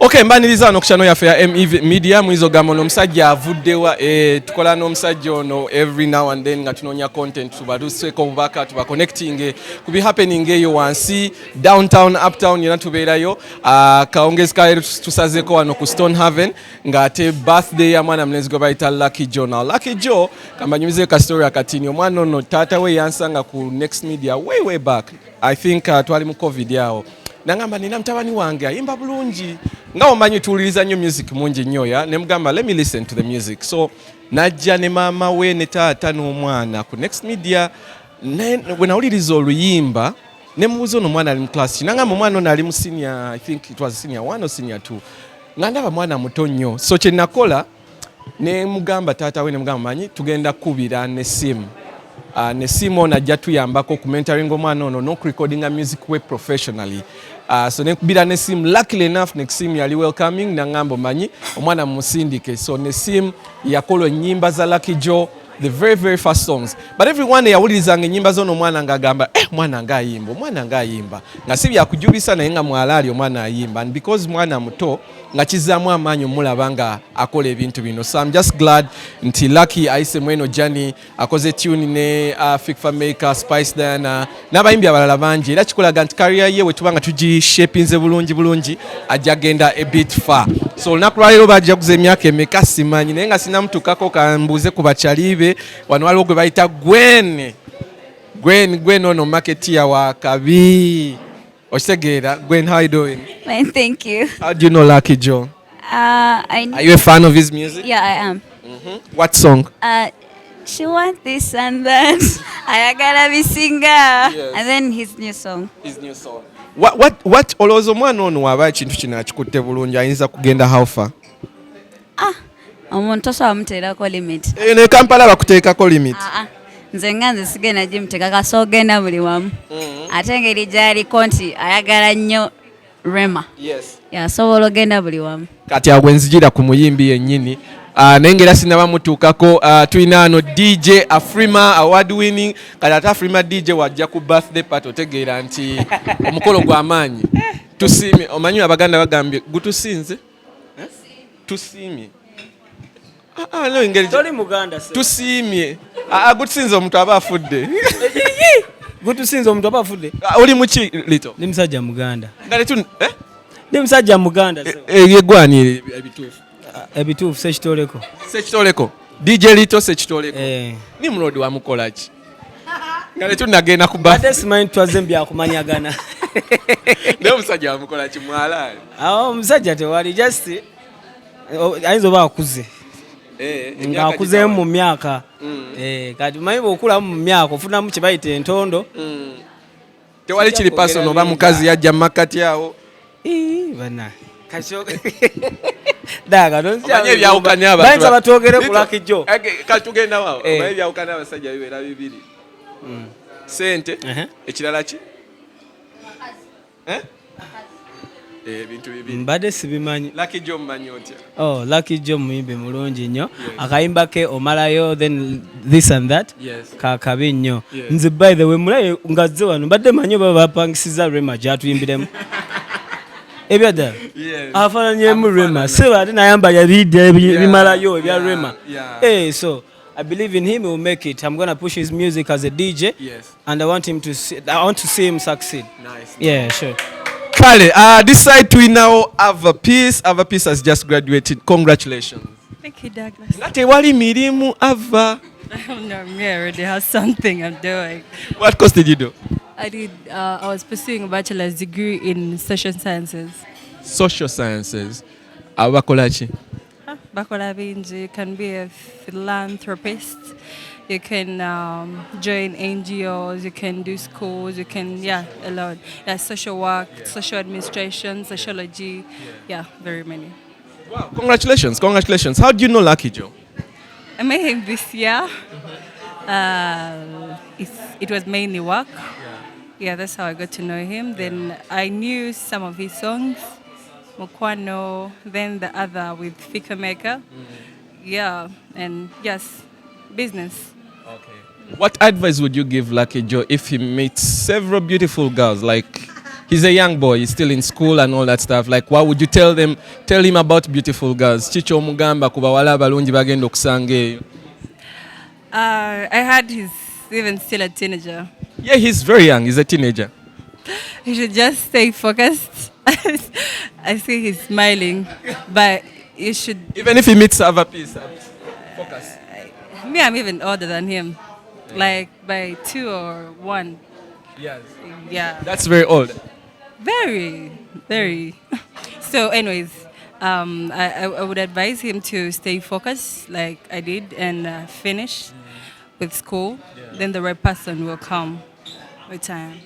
Okay, mbaniriza no kuchano yaffe ya MEV Media mwizo gamo n'omusajja avuddewa tukola n'omusajja ono every now and then nga tunoonya content tubaluseko obubaka tuba connecting ku bi happening eyo wansi downtown uptown yona tubeerayo kaongezi ka tusazeko wano ku Stonehaven nga ate birthday ya mwana mlenzi gwe bayita Lucky Joe. Now Lucky Joe kambanyumize ka story akatini omwana ono taata we yansanga ku Next Media way back I think twali mu COVID yao nangamba nina mtabani wange ayimba bulungi nga omanyi tuwuliriza nnyo music mungi nnyo ya ne mugamba let me listen to the music so najja ne mama we ne taata n'omwana ku Next Media bwe nawuliriza oluyimba ne mubuuza ono mwana ali mu class nangamba omwana ono ali mu senior I think it was senior 1 or senior 2 nga ndaba mwana muto nnyo so kye nakola ne mugamba taata we ne mugamba manyi tugenda kubira ne simu ne simu najja tuyambako ku mentoring omwana ono no recording music we professionally so ne kubira ne simu luckily enough ne simu yali welcoming na ngambo manyi omwana musindike so ne simu yakola nyimba za Lucky Joe the very first songs but everyone yawulizanga nyimba zono mwana ngagamba mwana ngayimba nga sibi yakujubisa naye nga mwalali omwana ayimba and because mwana muto nga kizamu amanyo mulabanga akola ebintu bino so I'm just glad nti Lucky aise mweno Johnny akoze tune ne Fikfa Maker Spice Diana n'abayimbi abalala bangi era kikolaga nti career ye wetubanga tugi shapinze bulungi ajagenda a bit far so olunaku lwaleero bajja kuza emyaka emeka simanyi naye nga sinamutukako kambuuze ku bakyalibe wano waliwo gwe bayita Gwen ono marketeer wa kabi Osegera. Gwen, how are you doing? Fine, thank you. How do you know Lucky Joe? Are you a fan of his music? Yeah, I am. What song? She wants this and that. I gotta be singer. Yes. And then his new song. What olozo mwana ono waba ekintu kino akikutte bulungi ayinza kugenda how far? Omuntu amuteerako limit. Ne Kampala bakuteekako limit. Nze nga nze sigenda gimuteekaka so ogenda buli wamu. Ate engeri gy'aliko nti ayagala nnyo Rema. Yes. Yasobola ogenda buli wamu. Kati awo nzijira ku muyimbi yennyini. Naye ngera sinaba mutuukako tulina ano DJ Afrima award winning kati ate Afrima DJ wajja ku birthday party otegeera nti omukolo gw'amaanyi. Tusiimye omanyi abaganda bagambye gutusinze? Tusiimye. No engeri toli muganda se tusiimye gutusinze omuntu aba afudde gutusinze omuntu aba afudde oli muki lito ndi musajja muganda ngale tu ndi musajja muganda se yegwani ebituufu sekitoleko DJ Lito sekitoleko ni mulodi wa mukolaki ngale tu nagenda ku birthday simanyi twaze mbyakumanyagana ne musajja wa mukolaki mwalali musajja tewali just ayinza oba akuze nga akuzeemu mu myaka kati manyi bw'okulamu mu myaka ofunamu kye bayita entondo tewali kiri personal oba mukazi yajja mu makati awo bana daga bayinza batwogere ku Lucky Joe kati tugenda wawo omanyi ebyawukana abasajja bibeera bibiri sente ekirala ki ebintu bibiri mbadde sibimanyi. Lucky Joe mmanyi otya? Lucky Joe muyimbi mulungi nnyo akayimba ke omalayo then this and that kakabi nnyo nze by the way mulaye ngazze wano mbadde manyi baba bapangisiza Rema gyatuyimbiremu ebyadala afaananyemu Rema seba ate nayambala ebidde bimalayo ebya Rema so I believe in him, he will make it. I'm going to push his music as a DJ and I want to see him succeed. Nice. Yeah, sure. Kale, this side we now have a piece. Ava Peace has just graduated. Congratulations. Thank you, Douglas. Nate wali mirimu Ava. No, me already have something I'm doing. What course did you do? I was pursuing a bachelor's degree in social sciences. Social sciences. Abakolachi. Bakola binji can be a philanthropist, You can join NGOs. You can do schools. You can, yeah, a lot. Yeah, social work, social administration, sociology. Yeah, very many. Wow, congratulations, congratulations. How do you know Lucky Joe? I met him this year. It was mainly work. Yeah, that's how I got to know him. Then I knew some of his songs, Mokwano, then the other with Fika Maker. Yeah, and yes, business. What advice would you give Lucky Joe if he meets several beautiful girls? Like, he's a young boy, he's still in school and all that stuff. Like, what would you tell him about beautiful girls? Chicho mugamba kuba wala balungi bagenda okusanga eyo. I heard he's even still a teenager. Yeah, he's very young, he's a teenager. He should just stay focused. I see he's smiling, but you should. Even if he meets other people, focus. Me, I'm even older than him, like by 2 or 1. Yes. Yeah. That's very old. Very, very. So, anyways, I would advise him to stay focused, like I did, and finish with school. Then the right person will come with time.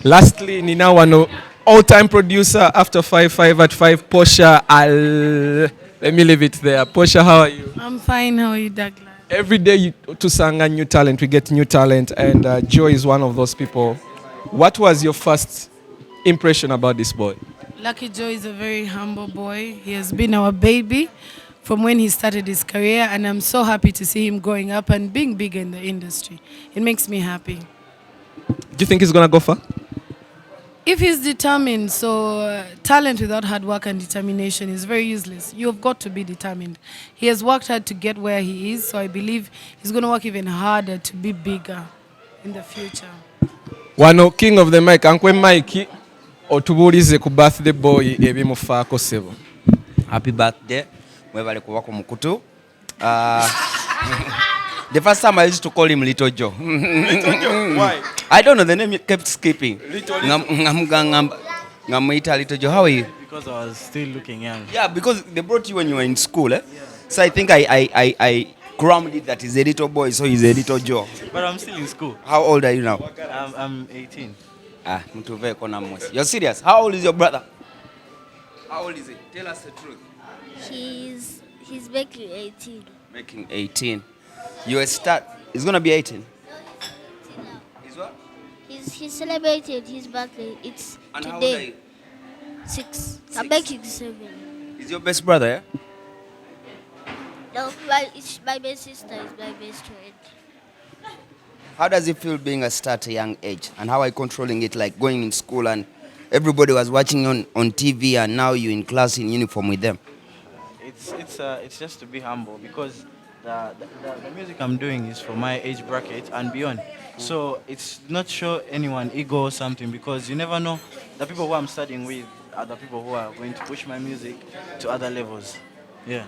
Lastly, Nina Wano, all-time producer after 5 at 5, Portia. Let me leave it there. Portia, how are you? I'm fine. How are you, Douglas? Every day to Sanga new talent, we get new talent, and Joe is one of those people. What was your first impression about this boy? Lucky Joe is a very humble boy. He has been our baby from when he started his career, and I'm so happy to see him growing up and being big in the industry. It makes me happy. Do you think he's gonna go far? If he's determined, talent without hard work and determination is very useless. You've got to be determined. He has worked hard to get where he is, so I believe he's going to work even harder to be bigger in the future. Wano king of the mic, ankwe Mike, otubulize ku birthday boy ebimufaako sebo. Happy birthday. Mwebale kuwako mukutu. The first time I used to call him Little Joe. Little Joe? Why? I don't know, the name kept skipping. Little Ngamuita Little Joe. How are you? Because I was still looking young. Yeah, because they brought you when you were in school. So I think I crammed it that he's a little boy, so he's a Little Joe. But I'm still in school. How old are you now? I'm 18. You're serious? How old is your brother? How old is he? Tell us the truth. He's making 18. Making 18. You a start. He's gonna be 18. He's what? He celebrated his birthday. It's and today. How old are you? 6. I'm making 7. He's your best brother, yeah? No, my best sister is my best friend. How does it feel being a star at a young age? And how are you controlling it, like going in school and everybody was watching on TV and now you're in class in uniform with them? It's just to be humble because the music I'm doing is for my age bracket and beyond. So it's not show anyone ego or something because you never know the people who I'm studying with are the people who are going to push my music to other levels. Yeah.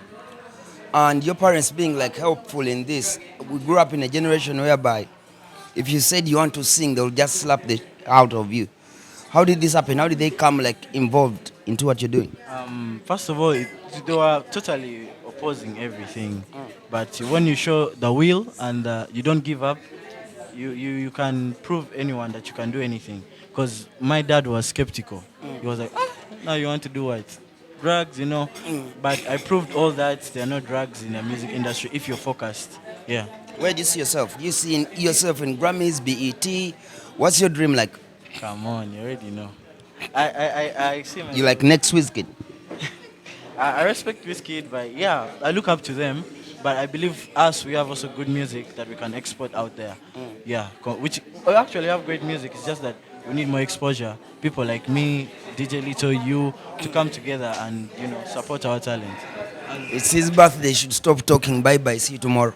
And your parents being like helpful in this. We grew up in a generation whereby if you said you want to sing, they'll just slap the out of you. How did this happen? How did they come like involved into what you're doing? First of all, they were totally opposing everything. But when you show the will and you don't give up, you can prove anyone that you can do anything. Because my dad was skeptical. He was like, now you want to do what? Drugs, you know. But I proved all that there are no drugs in the music industry if you're focused. Yeah. Where do you see yourself? Do you see yourself in Grammys, BET? What's your dream like? Come on, you already know. I see myself. You like next Wizkid? I respect Wizkid, but yeah, I look up to them. But I believe we have also good music that we can export out there. Yeah, which we actually have great music. It's just that we need more exposure. People like me, DJ Little, you, to come together and support our talent. It's his birthday. Should stop talking. Bye bye. See you tomorrow.